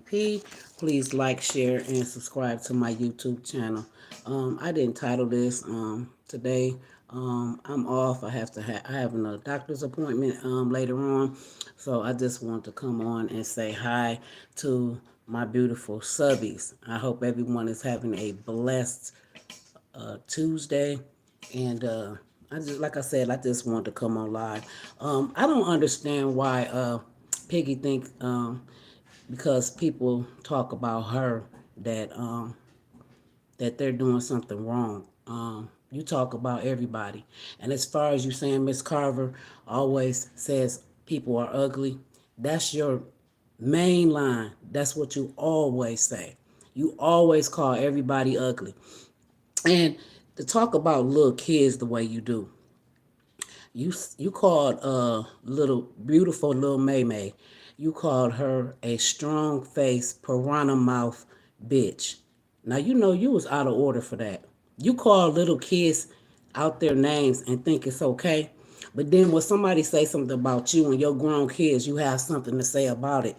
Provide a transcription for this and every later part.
P. Please like, share, and subscribe to my YouTube channel. I didn't title this today. I'm off. I have a doctor's appointment later on, so I just want to come on and say hi to my beautiful subbies. I hope everyone is having a blessed Tuesday, and I just like I said, I just want to come on live. I don't understand why Piggy think because people talk about her that that they're doing something wrong. You talk about everybody, and as far as you saying, Miss Carver always says people are ugly. That's your main line. That's what you always say. You always call everybody ugly. And to talk about little kids the way you do, you called little beautiful little May May. You called her a strong face piranha mouth bitch. Now you know you was out of order for that. You call little kids out their names and think it's okay. But then when somebody say something about you and your grown kids, you have something to say about it.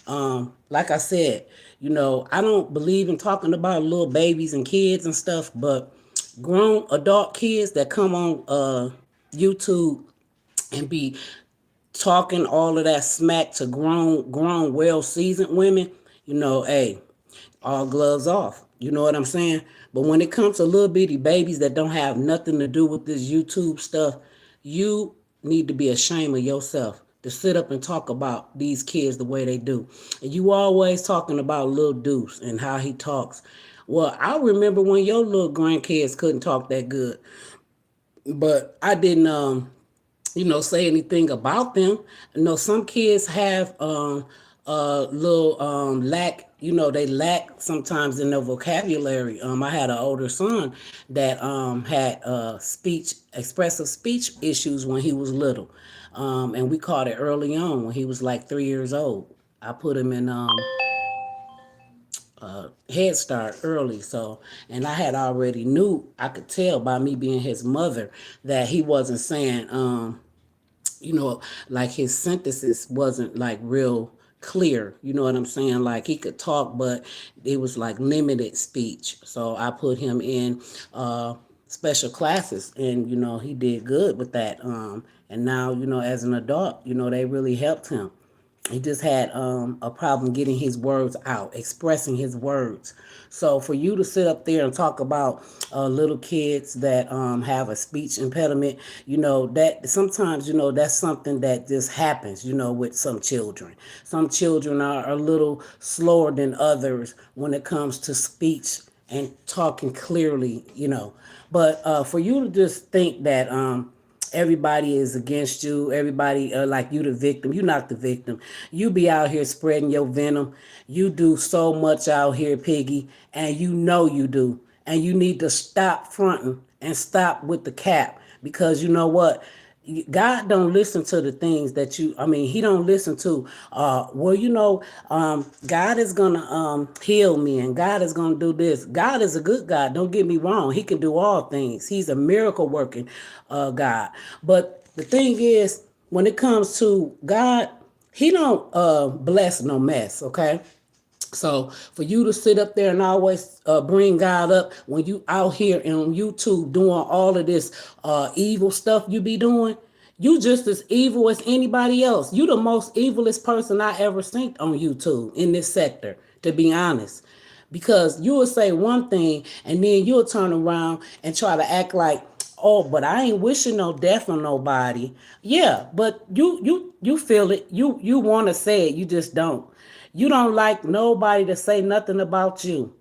Like I said, I don't believe in talking about little babies and kids and stuff, but grown adult kids that come on YouTube and be talking all of that smack to grown, well seasoned women, hey, all gloves off. You know what I'm saying? But when it comes to little bitty babies that don't have nothing to do with this YouTube stuff, you need to be ashamed of yourself to sit up and talk about these kids the way they do. And you always talking about Lil Deuce and how he talks. Well, I remember when your little grandkids couldn't talk that good, but I didn't say anything about them. Some kids have little lack, they lack sometimes in their vocabulary. I had an older son that had expressive speech issues when he was little. And we caught it early on when he was like 3 years old. I put him in Head Start early, and I had already knew, I could tell by me being his mother that he wasn't saying like his sentences wasn't like real clear. You know what I'm saying? Like he could talk, but it was like limited speech. So I put him in special classes, and he did good with that. And now as an adult, they really helped him. He just had a problem getting his words out, expressing his words. So for you to sit up there and talk about little kids that have a speech impediment, that sometimes, that's something that just happens, with some children. Some children are a little slower than others when it comes to speech and talking clearly, But for you to just think that everybody is against you, everybody like you the victim. You're not the victim. You be out here spreading your venom. You do so much out here, Piggy, and you know you do. And you need to stop fronting and stop with the cap, because you know what? God don't listen to the things that he don't listen to, God is going to heal me, and God is going to do this. God is a good God. Don't get me wrong. He can do all things. He's a miracle working God. But the thing is, when it comes to God, he don't bless no mess, okay? So for you to sit up there and always bring God up when you out here on YouTube doing all of this evil stuff you be doing, you just as evil as anybody else. You the most evilest person I ever seen on YouTube in this sector, to be honest. Because you will say one thing and then you'll turn around and try to act like, oh, but I ain't wishing no death on nobody. Yeah, but you feel it. You want to say it. You just don't. You don't like nobody to say nothing about you.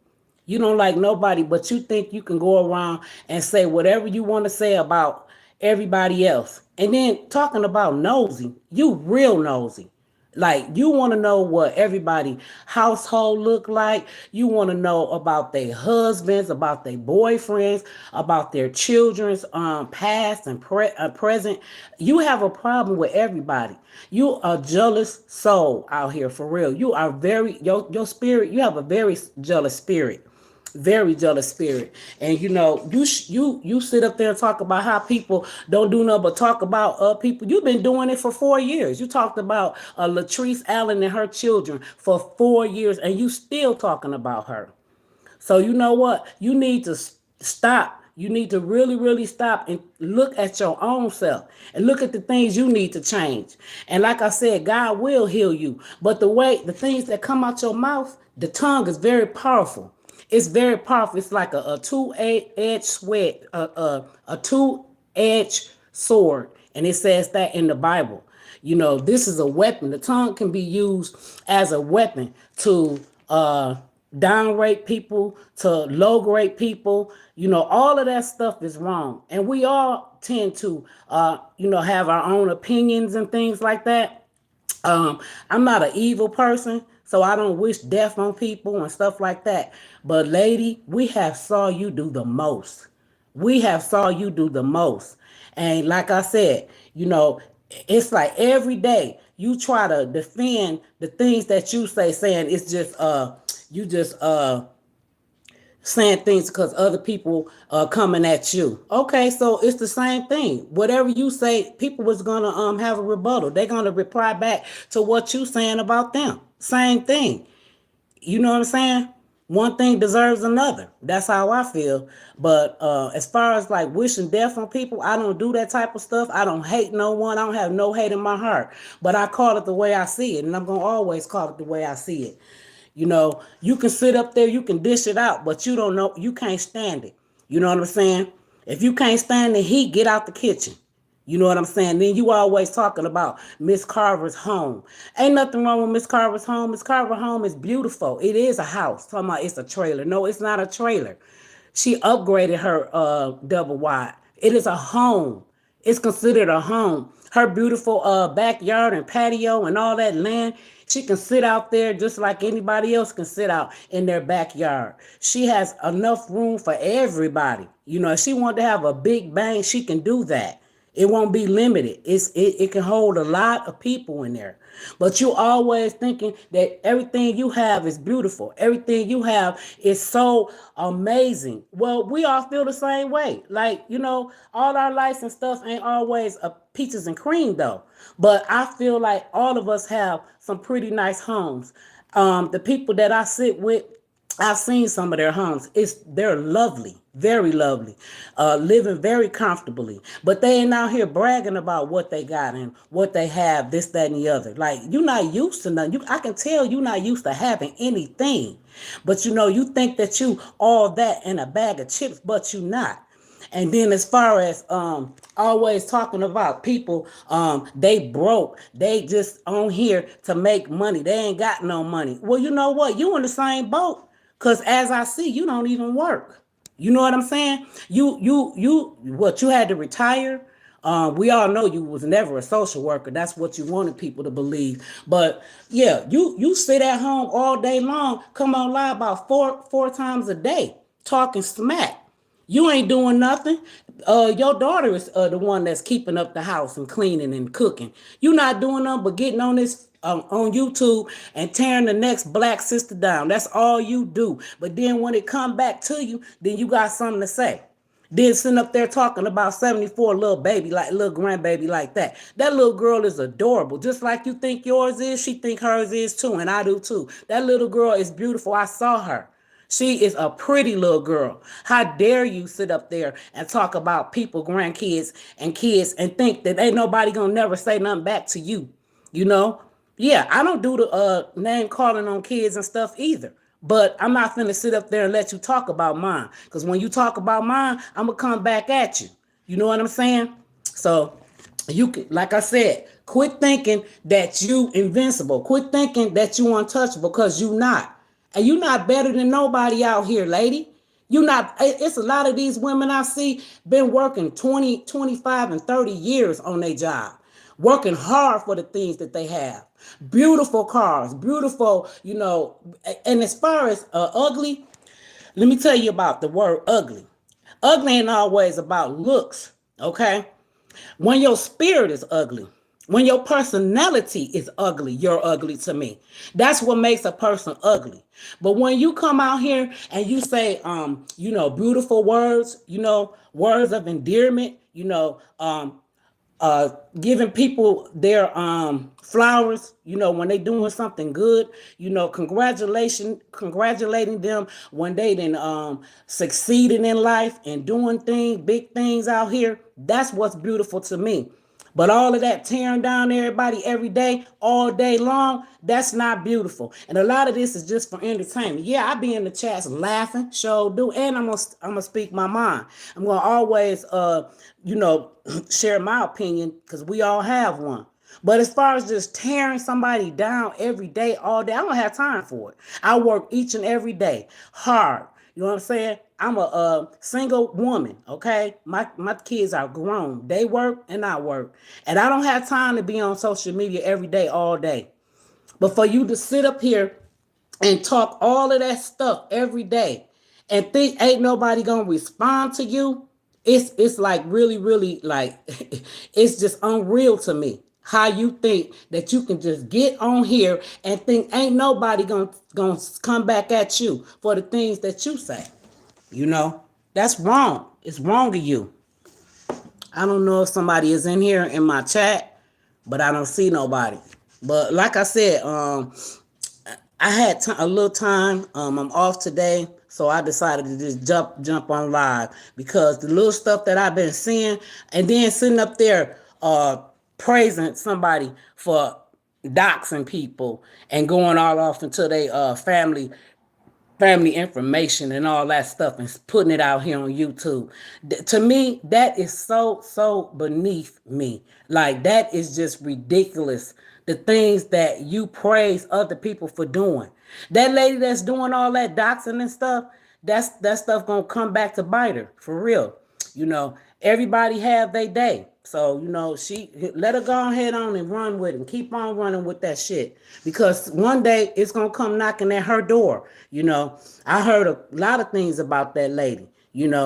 You don't like nobody, but you think you can go around and say whatever you want to say about everybody else. And then talking about nosy, you real nosy. Like, you want to know what everybody household look like. You want to know about their husbands, about their boyfriends, about their children's past and present. You have a problem with everybody. You are a jealous soul out here, for real. You are your spirit. You have a very jealous spirit. very jealous spirit. And you sit up there and talk about how people don't do nothing but talk about people. You've been doing it for 4 years. You talked about Latrice Allen and her children for 4 years, and you still talking about her. So you know what? You need to stop. You need to really, really stop and look at your own self and look at the things you need to change. And like I said, God will heal you. But the things that come out your mouth, the tongue is very powerful. It's very powerful. It's like a two-edged sword, a two-edged sword, and it says that in the Bible. This is a weapon. The tongue can be used as a weapon to downrate people, to low grade people. All of that stuff is wrong. And we all tend to, have our own opinions and things like that. I'm not an evil person, so I don't wish death on people and stuff like that. But lady, we have saw you do the most. We have saw you do the most. And like I said, it's like every day you try to defend the things that you say, saying it's just you just saying things because other people are coming at you. Okay, so it's the same thing. Whatever you say, people was gonna have a rebuttal. They're gonna reply back to what you saying about them. Same thing. You know what I'm saying? One thing deserves another. That's how I feel. But as far as like wishing death on people, I don't do that type of stuff. I don't hate no one. I don't have no hate in my heart. But I call it the way I see it, and I'm gonna always call it the way I see it. You can sit up there, you can dish it out, but you don't know, you can't stand it. You know what I'm saying? If you can't stand the heat, get out the kitchen. You know what I'm saying? Then you always talking about Miss Carver's home. Ain't nothing wrong with Miss Carver's home. Miss Carver's home is beautiful. It is a house. Talking about it's a trailer. No, it's not a trailer. She upgraded her double wide. It is a home. It's considered a home. Her beautiful backyard and patio and all that land, she can sit out there just like anybody else can sit out in their backyard. She has enough room for everybody. If she wanted to have a big bang, she can do that. It won't be limited. It can hold a lot of people in there. But you always thinking that everything you have is beautiful. Everything you have is so amazing. Well, we all feel the same way. Like, all our lives and stuff ain't always peaches and cream though. But I feel like all of us have some pretty nice homes. The people that I sit with, I've seen some of their homes. They're lovely, very lovely, living very comfortably. But they ain't out here bragging about what they got and what they have, this, that, and the other. Like, you're not used to nothing. I can tell you're not used to having anything. But you think that you all that in a bag of chips, but you not. And then as far as always talking about people, they broke. They just on here to make money. They ain't got no money. Well, you know what? You in the same boat. Because as I see, you don't even work. You know what I'm saying? You had to retire? We all know you was never a social worker. That's what you wanted people to believe. But yeah, you sit at home all day long, come on live about four times a day, talking smack. You ain't doing nothing. Your daughter is the one that's keeping up the house and cleaning and cooking. You not doing nothing but getting on this on YouTube and tearing the next black sister down. That's all you do. But then when it come back to you, then you got something to say. Then sitting up there talking about 74 little baby, like little grandbaby like that. That little girl is adorable. Just like you think yours is, she think hers is too, and I do too. That little girl is beautiful. I saw her. She is a pretty little girl. How dare you sit up there and talk about people, grandkids, and kids and think that ain't nobody gonna never say nothing back to you, Yeah, I don't do the name calling on kids and stuff either. But I'm not finna sit up there and let you talk about mine. Because when you talk about mine, I'm going to come back at you. You know what I'm saying? So you can, like I said, quit thinking that you invincible. Quit thinking that you untouchable, because you not. And you not better than nobody out here, lady. You not. It's a lot of these women I see been working 20, 25, and 30 years on their job. Working hard for the things that they have. Beautiful cars, beautiful, And as far as ugly, let me tell you about the word ugly. Ugly ain't always about looks, okay? When your spirit is ugly, When your personality is ugly, you're ugly to me. That's what makes a person ugly. But when you come out here and you say, beautiful words, words of endearment, giving people their flowers, when they doing something good, congratulating them when they then succeeding in life and doing things, big things out here. That's what's beautiful to me. But all of that tearing down everybody every day, all day long, that's not beautiful. And a lot of this is just for entertainment. Yeah, I be in the chats laughing, sure do, and I'm gonna speak my mind. I'm gonna always share my opinion because we all have one. But as far as just tearing somebody down every day, all day, I don't have time for it. I work each and every day hard. You know what I'm saying? I'm a single woman, okay? My kids are grown. They work and I work. And I don't have time to be on social media every day, all day. But for you to sit up here and talk all of that stuff every day and think ain't nobody gonna respond to you, it's like really, really like it's just unreal to me how you think that you can just get on here and think ain't nobody gonna come back at you for the things that you say. That's wrong. It's wrong of you. I don't know if somebody is in here in my chat, but I don't see nobody. But like I said, I had a little time. I'm off today, so I decided to just jump on live because the little stuff that I've been seeing, and then sitting up there praising somebody for doxing people and going all off into their family information and all that stuff and putting it out here on YouTube. To me, that is so beneath me. Like that is just ridiculous. The things that you praise other people for doing. That lady that's doing all that doxing and stuff, that stuff gonna come back to bite her for real. Everybody have their day. So, she let her go ahead on and run with it and keep on running with that shit. Because one day it's gonna come knocking at her door. I heard a lot of things about that lady.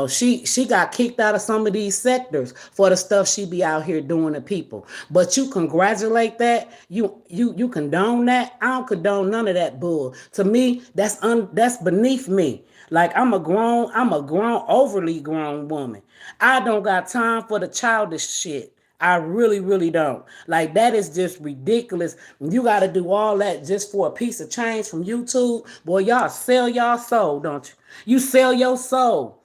She got kicked out of some of these sectors for the stuff she be out here doing to people. But you congratulate that, you condone that. I don't condone none of that bull. To me, that's beneath me. Like I'm a grown, overly grown woman. I don't got time for the childish shit. I really, really don't. Like that is just ridiculous. You got to do all that just for a piece of change from YouTube. Boy, y'all sell y'all soul, don't you? You sell your soul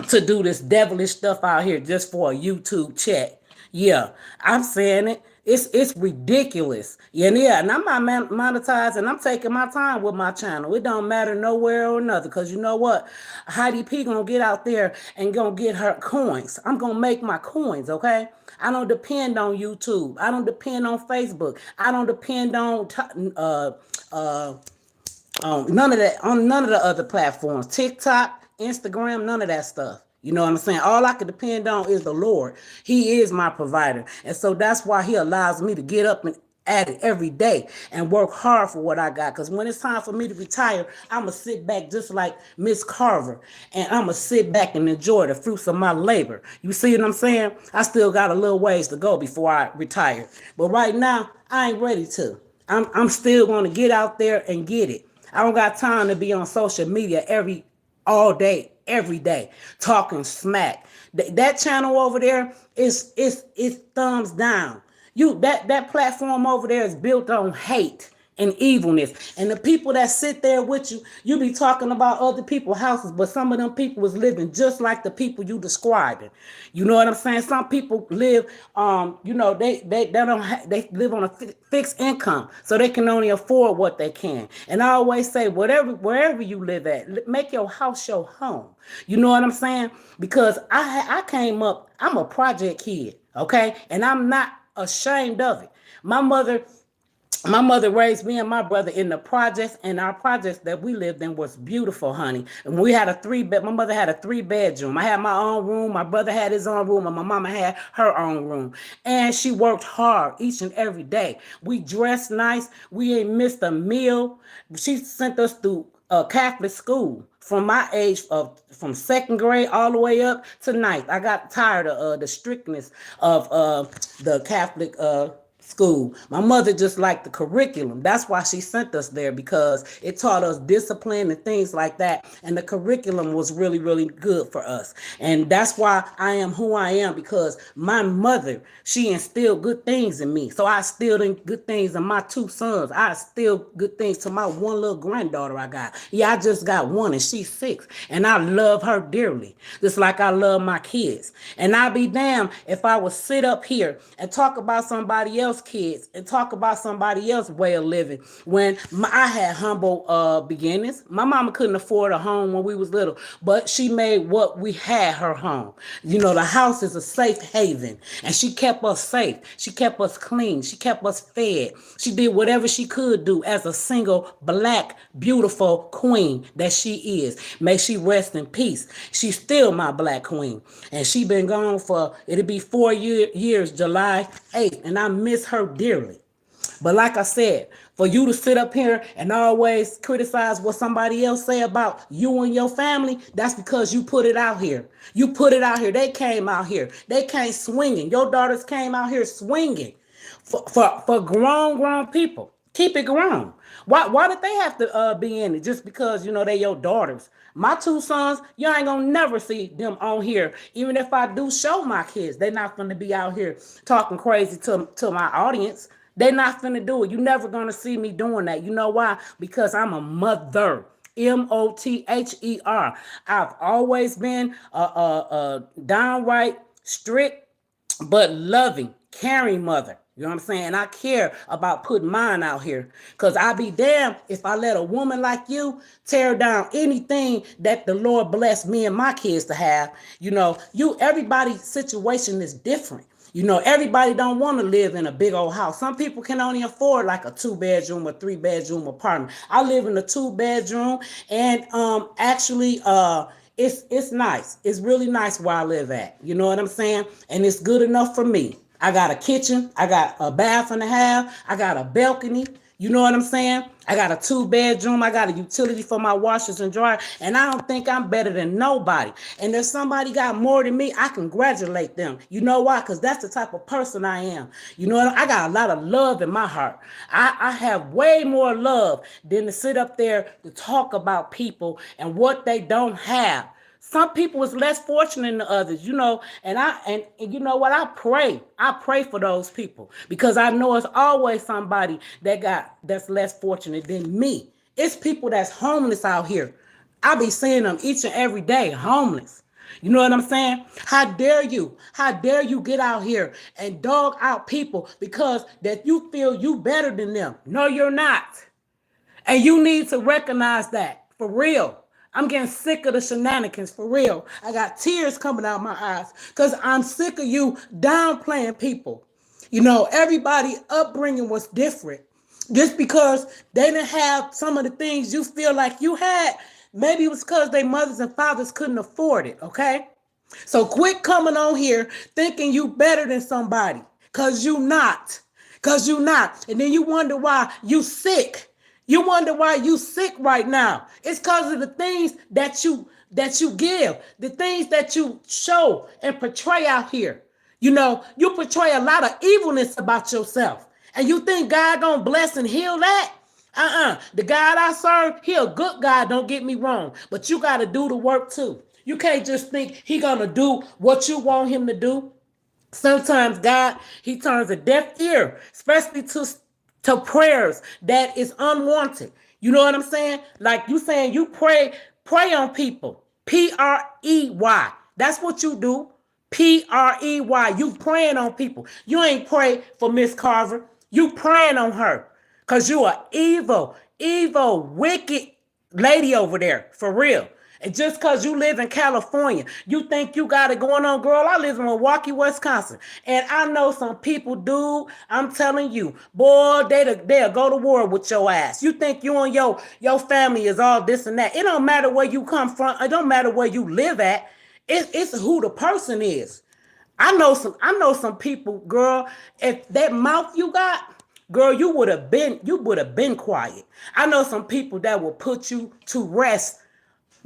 to do this devilish stuff out here just for a YouTube check. Yeah, I'm saying it. It's ridiculous. Yeah, and I'm not monetizing. I'm taking my time with my channel. It don't matter nowhere or another. Because you know what? Heidi P gonna get out there and gonna get her coins. I'm gonna make my coins, okay? I don't depend on YouTube. I don't depend on Facebook. I don't depend on none of that, on none of the other platforms. TikTok, Instagram, none of that stuff. You know what I'm saying? All I can depend on is the Lord. He is my provider. And so that's why he allows me to get up and at it every day and work hard for what I got. Because when it's time for me to retire, I'm going to sit back just like Miss Carver. And I'm going to sit back and enjoy the fruits of my labor. You see what I'm saying? I still got a little ways to go before I retire. But right now, I ain't ready to. I'm still going to get out there and get it. I don't got time to be on social media all day, every day, talking smack. That channel over there is thumbs down. That platform over there is built on hate and evilness. And the people that sit there with you, you be talking about other people's houses, but some of them people was living just like the people you describing. You know what I'm saying? Some people live, they live on a fixed income, so they can only afford what they can. And I always say, wherever you live at, make your house your home. You know what I'm saying? Because I came up, I'm a project kid, okay, and I'm not ashamed of it. My mother raised me and my brother in the projects, and our projects that we lived in was beautiful, honey. And we had my mother had a 3-bedroom. I had my own room, my brother had his own room, and my mama had her own room. And she worked hard each and every day. We dressed nice. We ain't missed a meal. She sent us through Catholic school from my age from 2nd grade all the way up to 9th. I got tired of the strictness of the Catholic school. My mother just liked the curriculum. That's why she sent us there, because it taught us discipline and things like that. And the curriculum was really, really good for us. And that's why I am who I am, because my mother, she instilled good things in me. So I instilled in good things in my two sons. I instilled good things to my one little granddaughter I got. Yeah, I just got one and she's 6. And I love her dearly, just like I love my kids. And I'd be damned if I would sit up here and talk about somebody else's kids and talk about somebody else's way of living when I had humble beginnings. My mama couldn't afford a home when we was little, but she made what we had her home. You know, the house is a safe haven, and she kept us safe. She kept us clean. She kept us fed. She did whatever she could do as a single black beautiful queen that she is. May she rest in peace. She's still my black queen, and she been gone for, it'll be 4 years July 8th, and I miss her dearly. But like I said, for you to sit up here and always criticize what somebody else say about you and your family, that's because you put it out here. You put it out here. They came out here. They came swinging. Your daughters came out here swinging for grown people. Keep it grown. Why did they have to be in it just because, you know, they your daughters? My two sons, you ain't gonna never see them on here. Even if I do show my kids, they're not gonna be out here talking crazy to my audience. They're not finna do it. You're never gonna see me doing that. You know why? Because I'm a mother. Mother. I've always been a downright strict but loving, caring mother. You know what I'm saying? And I care about putting mine out here. Because I be damned if I let a woman like you tear down anything that the Lord blessed me and my kids to have. You know, everybody's situation is different. You know, everybody don't want to live in a big old house. Some people can only afford like a 2-bedroom or 3-bedroom apartment. I live in a 2-bedroom, and actually it's nice. It's really nice where I live at. You know what I'm saying? And it's good enough for me. I got a kitchen. I got a bath and a half. I got a balcony. You know what I'm saying? I got a 2-bedroom. I got a utility for my washers and dryers. And I don't think I'm better than nobody. And if somebody got more than me, I congratulate them. You know why? Because that's the type of person I am. You know what? I got a lot of love in my heart. I have way more love than to sit up there to talk about people and what they don't have. Some people is less fortunate than others, you know, and you know what? I pray for those people, because I know it's always somebody that's less fortunate than me. It's people that's homeless out here. I be seeing them each and every day, homeless. You know what I'm saying? How dare you? How dare you get out here and dog out people because that you feel you better than them? No, you're not. And you need to recognize that for real. I'm getting sick of the shenanigans for real. I got tears coming out my eyes because I'm sick of you downplaying people. You know, everybody upbringing was different. Just because they didn't have some of the things you feel like you had, maybe it was because their mothers and fathers couldn't afford it, okay? So quit coming on here thinking you better than somebody, because you not. Because you not. And then you wonder why you sick. You wonder why you sick right now. It's because of the things that you give, the things that you show and portray out here. You know, you portray a lot of evilness about yourself. And you think God gonna bless and heal that? The God I serve, he a good God, don't get me wrong. But you gotta do the work too. You can't just think he gonna do what you want him to do. Sometimes God, he turns a deaf ear, especially to prayers that is unwanted. You know what I'm saying? Like you saying you pray on people. Prey. That's what you do. Prey. You praying on people. You ain't pray for Miss Carver. You praying on her. Because you are evil, wicked lady over there. For real. And just because you live in California, you think you got it going on, girl. I live in Milwaukee, Wisconsin. And I know some people do. I'm telling you, boy, they'll go to war with your ass. You think you and your family is all this and that. It don't matter where you come from. It don't matter where you live at. It's who the person is. I know some people, girl, if that mouth you got, girl, you would have been quiet. I know some people that will put you to rest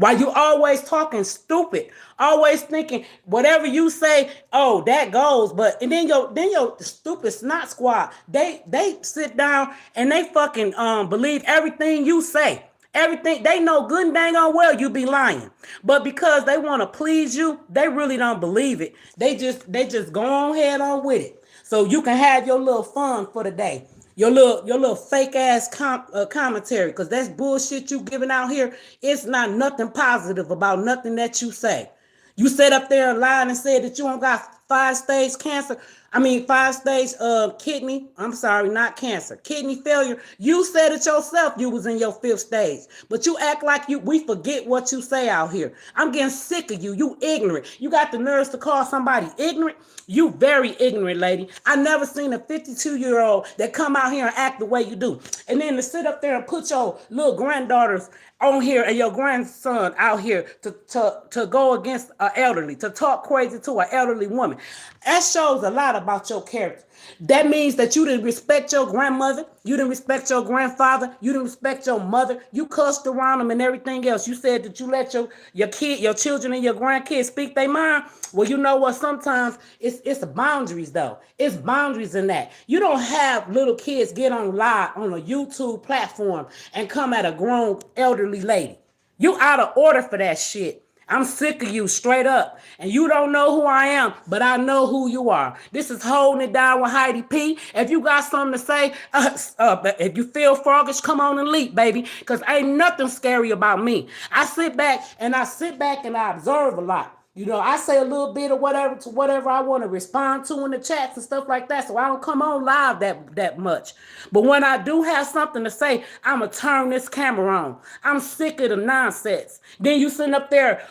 Why you always talking stupid, always thinking whatever you say, oh, that goes. But and then your stupid snot squad, they sit down and they fucking believe everything you say. Everything they know good and dang on well you be lying. But because they want to please you, they really don't believe it. They just go on head on with it. So you can have your little fun for the day. Your little fake ass commentary, because that's bullshit you giving out here. It's not nothing positive about nothing that you say. You sat up there and lied and said that you don't got 5-stage cancer. I mean 5-stage kidney. I'm sorry, not cancer. Kidney failure. You said it yourself. You was in your 5th stage, but you act like we forget what you say out here. I'm getting sick of you. You ignorant. You got the nerves to call somebody ignorant. You very ignorant, lady. I never seen a 52-year-old that come out here and act the way you do. And then to sit up there and put your little granddaughters on here and your grandson out here to go against an elderly, to talk crazy to an elderly woman. That shows a lot about your character. That means that you didn't respect your grandmother, you didn't respect your grandfather, you didn't respect your mother, you cussed around them and everything else. You said that you let your children and your grandkids speak their mind. Well, you know what? Sometimes it's boundaries though. It's boundaries in that. You don't have little kids get on live on a YouTube platform and come at a grown elderly lady. You out of order for that shit. I'm sick of you straight up. And you don't know who I am, but I know who you are. This is Holding It Down with Heidi P. If you got something to say, if you feel froggish, come on and leap, baby. Because ain't nothing scary about me. I sit back and I observe a lot. You know, I say a little bit of whatever to whatever I want to respond to in the chats and stuff like that. So I don't come on live that much. But when I do have something to say, I'ma turn this camera on. I'm sick of the nonsense. Then you sitting up there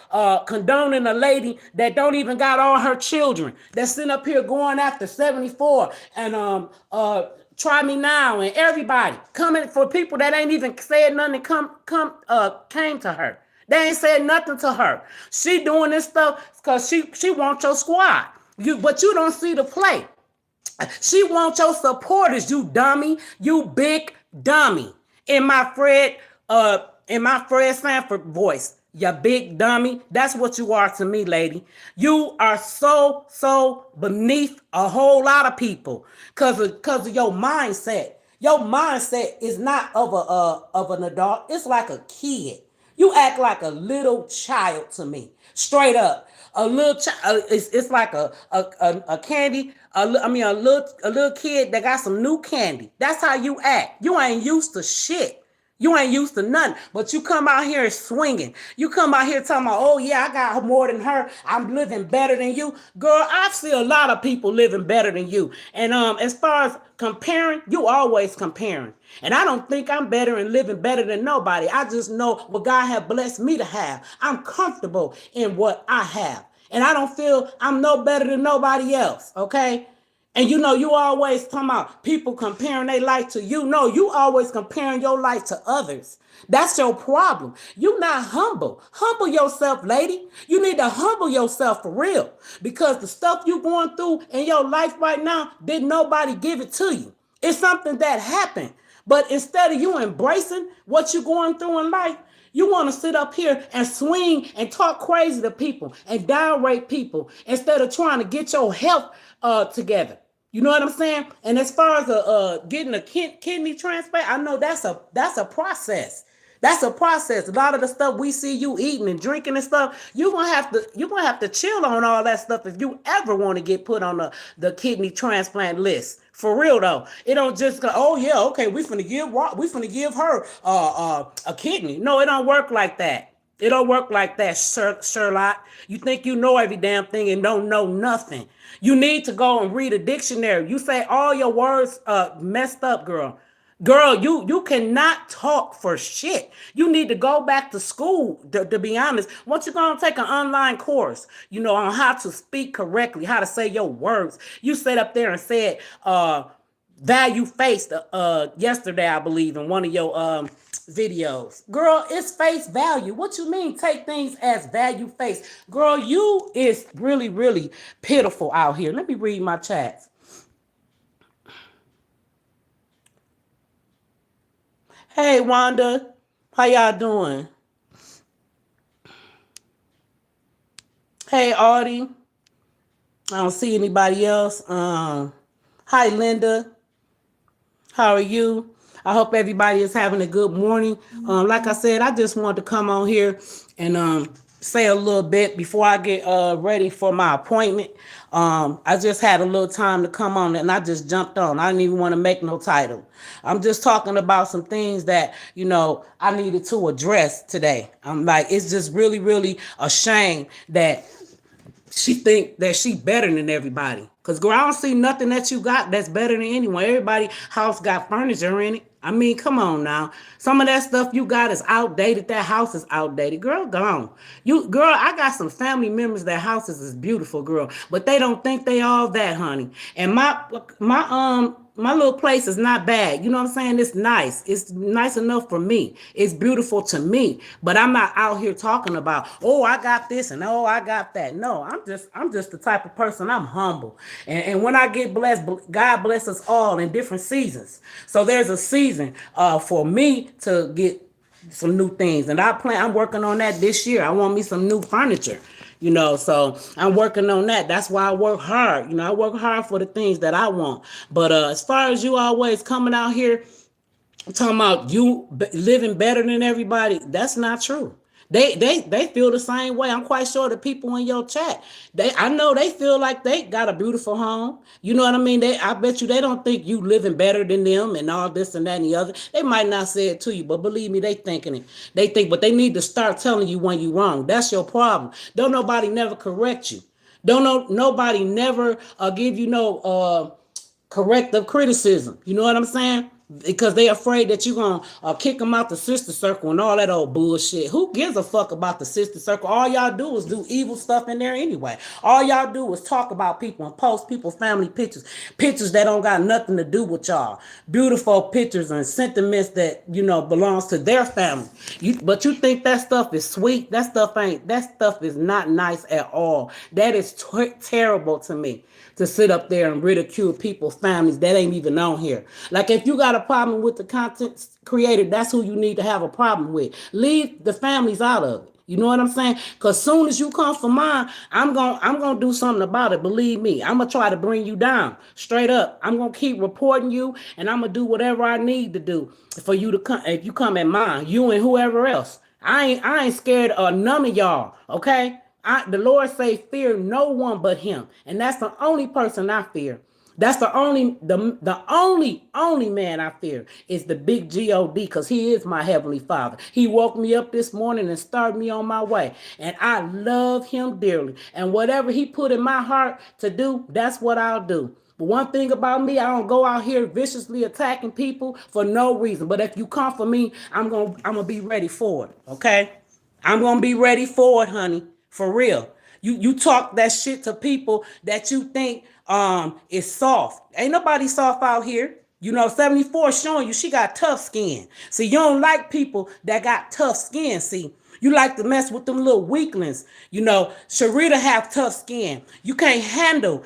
condoning a lady that don't even got all her children. That's sitting up here going after 74 and Try Me Now and everybody coming for people that ain't even said nothing came to her. They ain't said nothing to her. She doing this stuff because she wants your squad. But you don't see the play. She wants your supporters, you dummy, you big dummy. In my Fred Sanford voice, you big dummy. That's what you are to me, lady. You are so beneath a whole lot of people because of your mindset. Your mindset is not of an adult. It's like a kid. You act like a little child to me, straight up. A little child. It's like a candy. A little kid that got some new candy. That's how you act. You ain't used to shit. You ain't used to nothing, but you come out here swinging. You come out here talking about, oh yeah, I got more than her. I'm living better than you. Girl, I see a lot of people living better than you. And as far as comparing, you always comparing. And I don't think I'm better and living better than nobody. I just know what God has blessed me to have. I'm comfortable in what I have. And I don't feel I'm no better than nobody else, okay? And you know, you always talking about people comparing their life to you. No, you always comparing your life to others. That's your problem. You not humble. Humble yourself, lady. You need to humble yourself for real. Because the stuff you going through in your life right now, didn't nobody give it to you. It's something that happened. But instead of you embracing what you're going through in life, you want to sit up here and swing and talk crazy to people and downrate people instead of trying to get your health together. You know what I'm saying? And as far as getting a kidney transplant, I know that's a process. That's a process. A lot of the stuff we see you eating and drinking and stuff, you're gonna have to chill on all that stuff if you ever want to get put on the kidney transplant list. For real though, it don't just go, oh yeah, okay, we finna give her a kidney. No, it don't work like that. It don't work like that, Sherlock. You think you know every damn thing and don't know nothing. You need to go and read a dictionary. You say all your words messed up, girl. Girl, you cannot talk for shit. You need to go back to school, to be honest. Once you're going to take an online course, on how to speak correctly, how to say your words. You sat up there and said, value face yesterday, I believe, in one of your videos. Girl, it's face value. What you mean take things as value face? Girl, you is really, really pitiful out here. Let me read my chats. Hey, Wanda. How y'all doing? Hey, Audie. I don't see anybody else. Hi, Linda. How are you? I hope everybody is having a good morning. Like I said, I just wanted to come on here and say a little bit before I get ready for my appointment. I just had a little time to come on and I just jumped on. I didn't even want to make no title. I'm just talking about some things that, I needed to address today. I'm like, it's just really, really a shame that she think that she better than everybody. Cause girl, I don't see nothing that you got that's better than anyone. Everybody house got furniture in it. I mean, come on now. Some of that stuff you got is outdated. That house is outdated. Girl, gone. Girl, I got some family members that houses is beautiful, girl. But they don't think they all that, honey. And my little place is not bad. You know what I'm saying? It's nice. It's nice enough for me. It's beautiful to me. But I'm not out here talking about, oh, I got this and oh, I got that. No, I'm just the type of person. I'm humble. And when I get blessed, God bless us all in different seasons. So there's a season for me to get some new things. And I'm working on that this year. I want me some new furniture. So I'm working on that. That's why I work hard. I work hard for the things that I want. But as far as you always coming out here talking about you living better than everybody, that's not true. They feel the same way. I'm quite sure the people in your chat, I know they feel like they got a beautiful home. You know what I mean? I bet you they don't think you living better than them and all this and that and the other. They might not say it to you, but believe me, they thinking it. But they need to start telling you when you wrong. That's your problem. Don't nobody never correct you. Don't know nobody never give you no corrective criticism. You know what I'm saying? Because they afraid that you're going to kick them out the sister circle and all that old bullshit. Who gives a fuck about the sister circle? All y'all do is do evil stuff in there anyway. All y'all do is talk about people and post people family pictures. Pictures that don't got nothing to do with y'all. Beautiful pictures and sentiments that, belongs to their family. But you think that stuff is sweet? That stuff is not nice at all. That is terrible to me. To sit up there and ridicule people's families that ain't even on here. Like if you got a problem with the content creator, that's who you need to have a problem with. Leave the families out of it. You know what I'm saying? Because soon as you come for mine, I'm gonna do something about it. Believe me, I'm gonna try to bring you down straight up. I'm gonna keep reporting you, and I'm gonna do whatever I need to do for you to come. If you come at mine, you and whoever else, I ain't scared of none of y'all. Okay. The Lord say, fear no one but him. And that's the only person I fear. That's the only man I fear is the big God, because he is my heavenly father. He woke me up this morning and started me on my way. And I love him dearly. And whatever he put in my heart to do, that's what I'll do. But one thing about me, I don't go out here viciously attacking people for no reason. But if you come for me, I'm gonna be ready for it. Okay? I'm gonna be ready for it, honey. For real. You talk that shit to people that you think is soft. Ain't nobody soft out here. 74 showing you she got tough skin. See, you don't like people that got tough skin. See, you like to mess with them little weaklings. Sharita have tough skin. You can't handle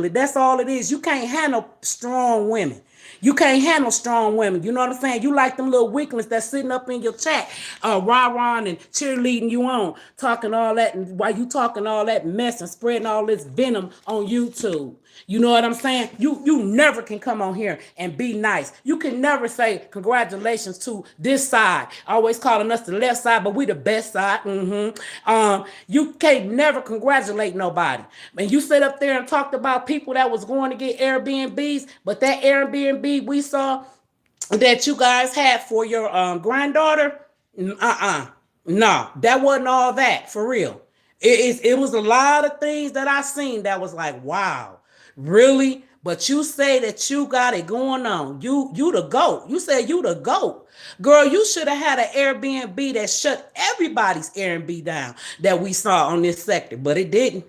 it. That's all it is. You can't handle strong women. You can't handle strong women. You know what I'm saying? You like them little weaklings that's sitting up in your chat, rah-rah and cheerleading you on, talking all that, and while you talking all that mess and spreading all this venom on YouTube. You know what I'm saying? You never can come on here and be nice. You can never say congratulations to this side. Always calling us the left side, but we the best side. You can't never congratulate nobody. And you sit up there and talked about people that was going to get Airbnbs, but that Airbnb we saw that you guys had for your granddaughter, no, that wasn't all that for real. It was a lot of things that I seen that was like, wow, really? But you say that you got it going on. You the GOAT. You said you the GOAT. Girl, you should have had an Airbnb that shut everybody's Airbnb down that we saw on this sector, but it didn't.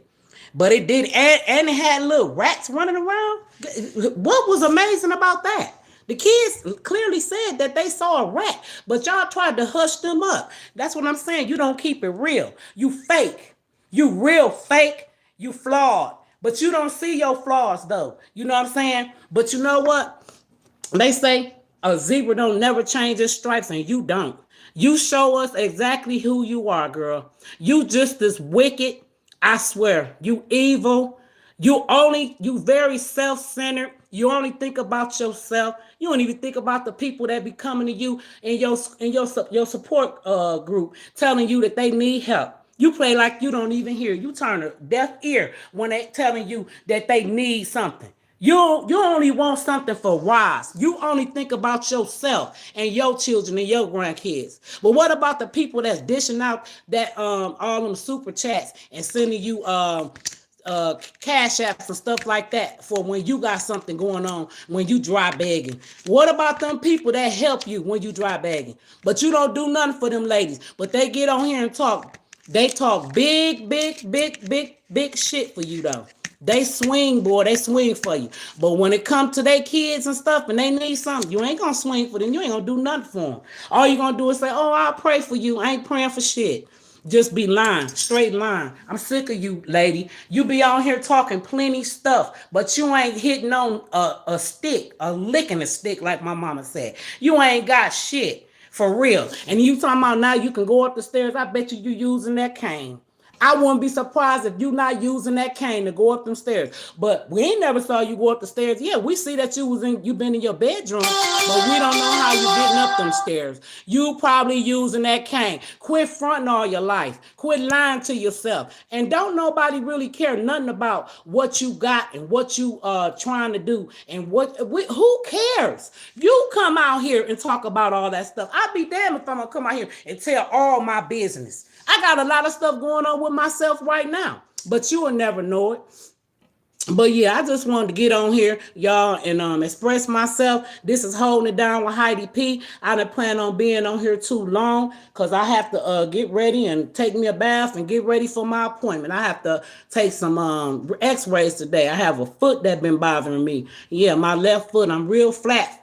And it had little rats running around. What was amazing about that? The kids clearly said that they saw a rat, but y'all tried to hush them up. That's what I'm saying. You don't keep it real. You fake. You real fake. You flawed. But you don't see your flaws, though. You know what I'm saying? But you know what? They say a zebra don't never change its stripes, and you don't. You show us exactly who you are, girl. You just this wicked, I swear, you evil. You very self-centered. You only think about yourself. You don't even think about the people that be coming to you in your support group, telling you that they need help. You play like you don't even hear. You turn a deaf ear when they telling you that they need something. You only want something for wise. You only think about yourself and your children and your grandkids. But what about the people that's dishing out that all them super chats and sending you cash apps and stuff like that for when you got something going on, when you dry begging? What about them people that help you when you dry begging? But you don't do nothing for them ladies. But they get on here and talk. They talk big shit for you though. They swing, boy. They swing for you. But when it comes to their kids and stuff and they need something, you ain't going to swing for them. You ain't going to do nothing for them. All you going to do is say, oh, I'll pray for you. I ain't praying for shit. Just be lying, straight lying. I'm sick of you, lady. You be out here talking plenty stuff, but you ain't hitting on a stick, a licking a stick, like my mama said. You ain't got shit, for real. And you talking about now you can go up the stairs. I bet you using that cane. I wouldn't be surprised if you not using that cane to go up them stairs. But we ain't never saw you go up the stairs. Yeah, we see that you been in your bedroom, but we don't know how you getting up them stairs. You probably using that cane. Quit fronting all your life. Quit lying to yourself. And don't nobody really care nothing about what you got and what you trying to do and who cares? You come out here and talk about all that stuff. I'd be damned if I'm gonna come out here and tell all my business. I got a lot of stuff going on with myself right now, but you will never know it. But yeah, I just wanted to get on here, y'all, and express myself. This is Holding It Down with Heidi P. I didn't plan on being on here too long because I have to get ready and take me a bath and get ready for my appointment. I have to take some x-rays today. I have a foot that been bothering me. Yeah, my left foot, I'm real flat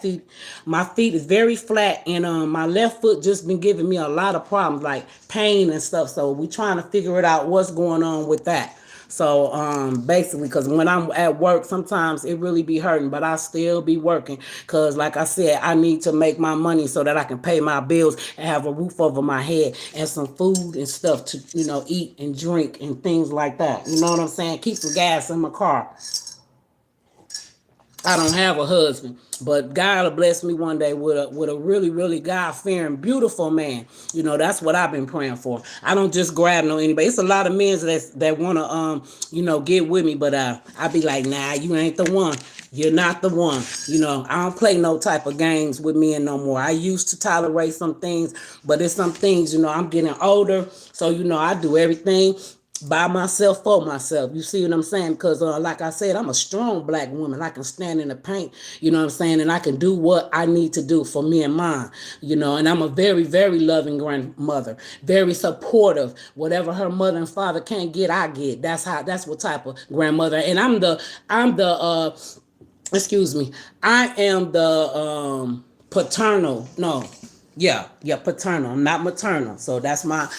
feet. My feet is very flat, and my left foot just been giving me a lot of problems, like pain and stuff. So we trying to figure it out what's going on with that. So basically, because when I'm at work, sometimes it really be hurting, but I still be working because, like I said, I need to make my money so that I can pay my bills and have a roof over my head and some food and stuff to, eat and drink and things like that. You know what I'm saying? Keep some gas in my car. I don't have a husband, but God will bless me one day with a really, really God-fearing, beautiful man. That's what I've been praying for. I don't just grab no anybody. It's a lot of men that want to get with me, but I be like, nah, you ain't the one. You're not the one. I don't play no type of games with men no more. I used to tolerate some things, but it's some things, I'm getting older, so I do everything by myself for myself. You see what I'm saying? Because like I said, I'm a strong black woman. I can stand in the paint, you know what I'm saying? And I can do what I need to do for me and mine, and I'm a very, very loving grandmother, very supportive. Whatever her mother and father can't get, I get. That's what type of grandmother. And excuse me, I am the paternal, no, yeah, paternal. I'm not maternal. So that's my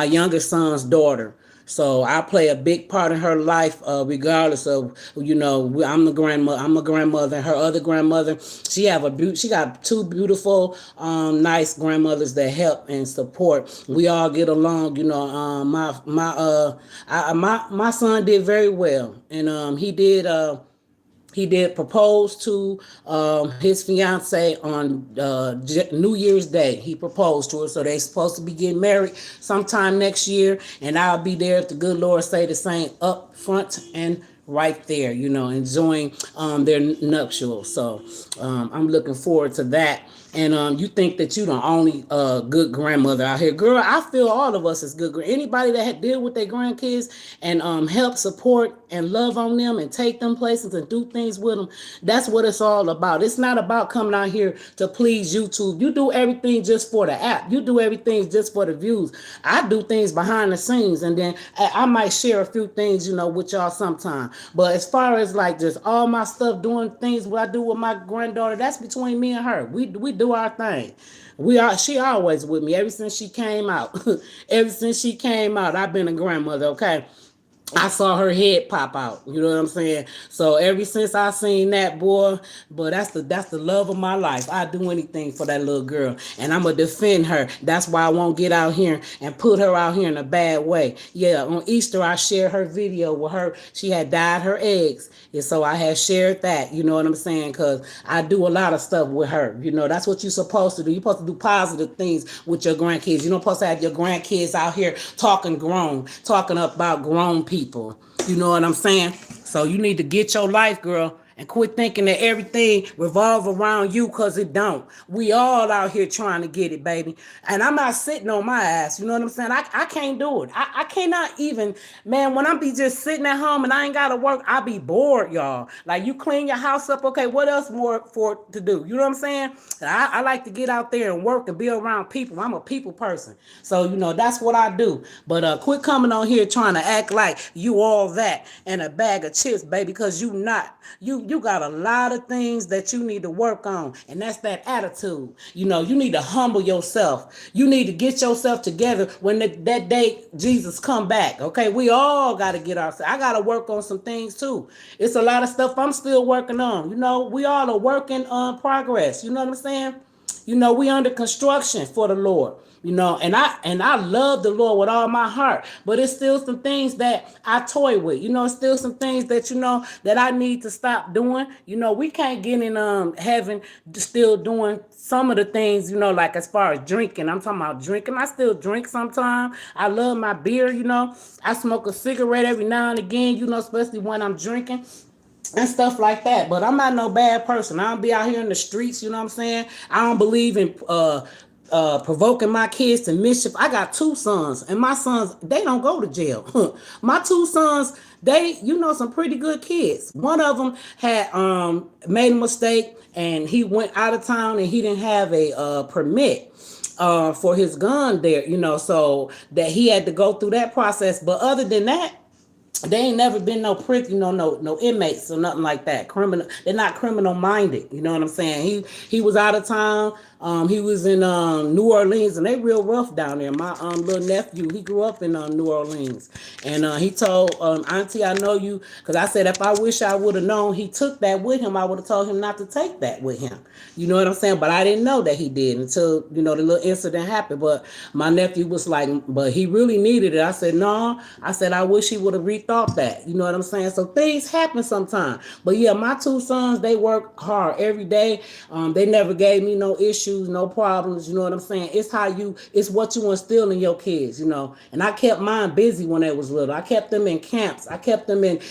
youngest son's daughter. So I play a big part in her life, regardless of, I'm the grandmother. I'm a grandmother. Her other grandmother, she got two beautiful, nice grandmothers that help and support. We all get along. My son did very well, and he did propose to his fiance on New Year's Day. He proposed to her, so they're supposed to be getting married sometime next year, and I'll be there if the good Lord say the same, up front and right there, enjoying their nuptials. So I'm looking forward to that. And you think that you the only good grandmother out here. Girl, I feel all of us is good. Anybody that deal with their grandkids and help support and love on them and take them places and do things with them, that's what it's all about. It's not about coming out here to please YouTube. You do everything just for the app. You do everything just for the views. I do things behind the scenes, and then I might share a few things, with y'all sometime. But as far as like just all my stuff, doing things what I do with my granddaughter, that's between me and her. We do our thing. She always with me ever since she came out. Ever since she came out, I've been a grandmother, okay? I saw her head pop out. You know what I'm saying? So ever since I seen that, boy, but that's the love of my life. I do anything for that little girl, and I'm gonna defend her. That's why I won't get out here and put her out here in a bad way. Yeah, on Easter I shared her video with her. She had dyed her eggs, and so I had shared that. You know what I'm saying? Cause I do a lot of stuff with her. You know that's what you're supposed to do. You're supposed to do positive things with your grandkids. You're not supposed to have your grandkids out here talking about grown people. You know what I'm saying? So you need to get your life, girl, and quit thinking that everything revolve around you, because it don't. We all out here trying to get it, baby. And I'm not sitting on my ass. You know what I'm saying? I can't do it. I cannot even, man, when I be just sitting at home and I ain't got to work, I be bored, y'all. Like, you clean your house up, okay, what else more for to do? You know what I'm saying? I like to get out there and work and be around people. I'm a people person. So, that's what I do. But quit coming on here trying to act like you all that and a bag of chips, baby, because you not. You got a lot of things that you need to work on, and that's that attitude. You need to humble yourself. You need to get yourself together when that day Jesus come back. Okay, we all got to get ourselves. I got to work on some things too. It's a lot of stuff I'm still working on. We all are working on progress. You know what I'm saying? We under construction for the Lord. And I love the Lord with all my heart, but it's still some things that I toy with. It's still some things that that I need to stop doing. We can't get in heaven still doing some of the things, like as far as drinking. I'm talking about drinking. I still drink sometimes. I love my beer. I smoke a cigarette every now and again, especially when I'm drinking and stuff like that. But I'm not no bad person. I don't be out here in the streets, you know what I'm saying? I don't believe in provoking my kids to mischief. I got two sons, and my sons, they don't go to jail. My two sons, they, some pretty good kids. One of them had made a mistake, and he went out of town, and he didn't have a permit for his gun there, so that he had to go through that process. But other than that, they ain't never been no prick, no inmates or nothing like that. Criminal, they're not criminal minded. You know what I'm saying? He was out of town. He was in New Orleans, and they real rough down there. My little nephew, he grew up in New Orleans, and he told Auntie, I know you, because I said if I wish I would have known he took that with him, I would have told him not to take that with him. You know what I'm saying? But I didn't know that he did until the little incident happened. But my nephew was like, but he really needed it. I said no. I said I wish he would have rethought that. You know what I'm saying? So things happen sometimes. But yeah, my two sons, they work hard every day. They never gave me no issues, no problems. You know what I'm saying? It's what you instill in your kids, And I kept mine busy when they was little. I kept them in camps. I kept them in,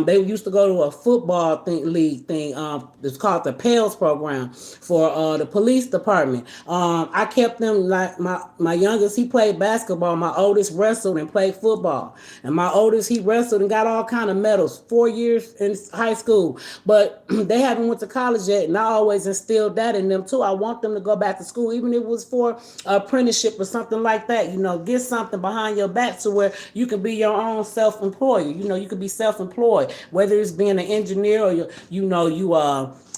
they used to go to a football league thing. It's called the PALS program for the police department. I kept them, like my youngest, he played basketball. My oldest wrestled and played football. And my oldest, he wrestled and got all kind of medals, 4 years in high school. But they haven't went to college yet, and I always instilled that in them too. I want them to go back to school, even if it was for apprenticeship or something like that. Get something behind your back to where you can be your own self-employed. You can be self-employed, whether it's being an engineer or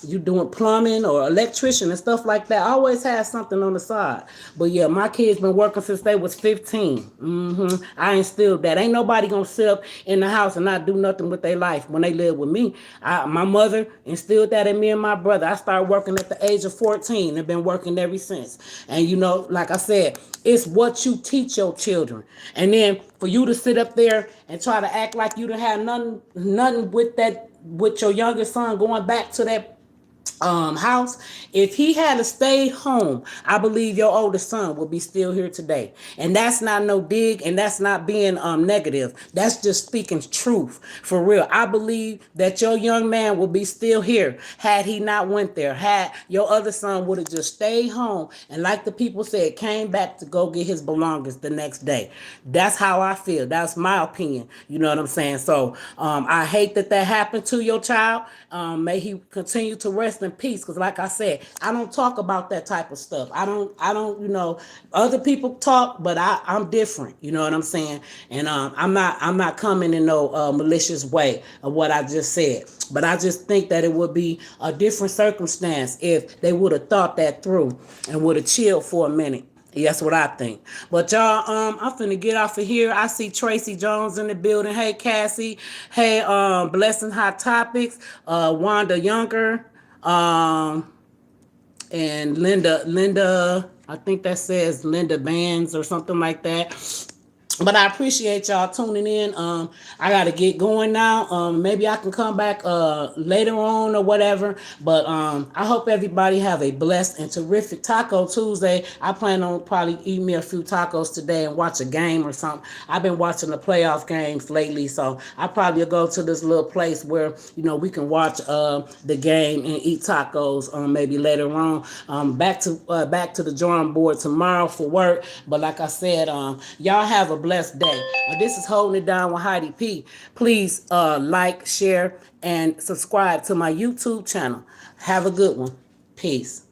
you doing plumbing or electrician and stuff like that. I always had something on the side. But yeah, my kids been working since they was 15. I instilled that. Ain't nobody gonna sit up in the house and not do nothing with their life when they live with me. My mother instilled that in me and my brother. I started working at the age of 14 and been working ever since. And like I said, it's what you teach your children. And then for you to sit up there and try to act like you don't have nothing with your youngest son going back to that house. If he had stayed home, I believe your oldest son would be still here today. And that's not no dig, and that's not being negative. That's just speaking truth for real. I believe that your young man would be still here had he not went there. Had your other son would have just stayed home and, like the people said, came back to go get his belongings the next day. That's how I feel. That's my opinion. You know what I'm saying? So I hate that happened to your child. May he continue to rest in peace, because like I said, I don't talk about that type of stuff. I don't other people talk, but I'm different. You know what I'm saying? And I'm not coming in no malicious way of what I just said. But I just think that it would be a different circumstance if they would have thought that through and would have chilled for a minute. That's what I think. But y'all, I'm finna get off of here. I see Tracy Jones in the building. Hey, Cassie. Hey, Blessing Hot Topics. Wanda Younger. Um, and Linda, I think that says Linda Bands or something like that. But I appreciate y'all tuning in. I gotta get going now. Maybe I can come back later on or whatever. But I hope everybody have a blessed and terrific Taco Tuesday. I plan on probably eating me a few tacos today and watch a game or something. I've been watching the playoff games lately, so I probably will go to this little place where we can watch the game and eat tacos. Maybe later on. Back to the drawing board tomorrow for work. But like I said, y'all have a blessed day. This is Holding It Down with Heidi P. Please like, share, and subscribe to my YouTube channel. Have a good one. Peace.